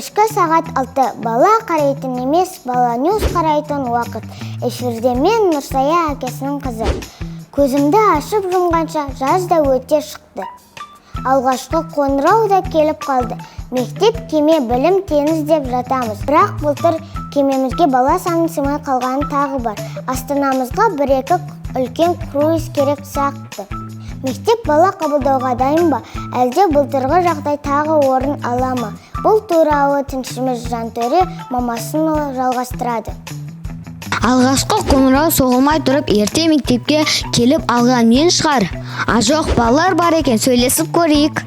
Кешкі сағат 6. Бала қарайтын емес, бала ньюс қарайтын уақыт. Эфирде мен Нұрсая әкесінің қызы. Көзімді ашып жұмғанша жаз да өте шықты. Алғашқы қоңырау да келіп қалды. Мектеп, кеме, білім, теңіз деп жатамыз. Бірақ былтыр кемемізге бала саны сыймай қалғаны тағы бар. Астанамызға 1-2 үлкен круиз керек сияқты. Мектеп бала қабылдауға дайын ба? Әлде былтырғы жағдай тағы орын ала ма? Бұл туралы тілшіміз Жантөре Мамасынұлы жалғастырады. Алғашқы қоңырау соғылмай тұрып, ерте мектепке келіп алған мен шығар. Жоқ, балалар бар екен, сөйлесіп көрейік.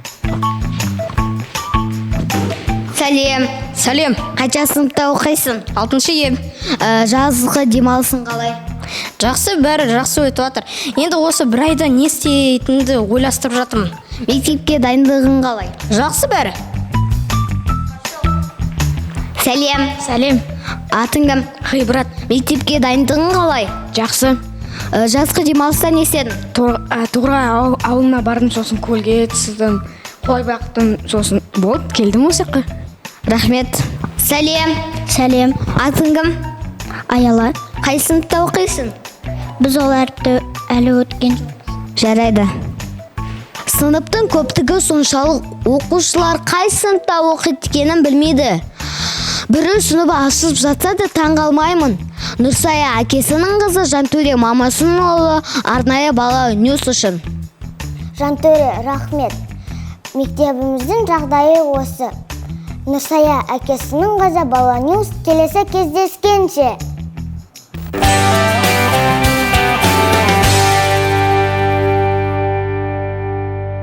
Сәлем. Сәлем. Қанша сыныпта оқисың? 6-ем. Жазғы демалысың қалай? Жақсы, бәрі жақсы өтіп жатыр. Енді осы бір айда не істейтінді ойластырып жатырмын. Мектепке дайындығың қалай? Жақсы бәрі. Сәлем. Сәлем. Атың кім? Ғибрат. Мектепке дайындығың қалай? Жақсы. Жазғы демалыста не істедің? Тура ауылына бардым, сосын көлге түсдім, қой бақтым, сосын болып келдім осы жаққа. Рахмет. Сәлем. Сәлем. Атың кім? Аяла. Қай сыныпта оқисың? Біз оларды әлі өткен. Жарайды. Сыныптың көптігі соншалық, оқушылар қай сыныпта оқиды екенін білмейді. Бірі сынып ашылып жатса да таңғалмаймын. Нұрсая әкесінің қызы Жантөре Мамасынұлы арнайы бала ньюс үшін. Жантөре, рахмет. Мектебіміздің жағдайы осы. Нұрсая әкесінің қызы бала ньюс, келесі кездескенше.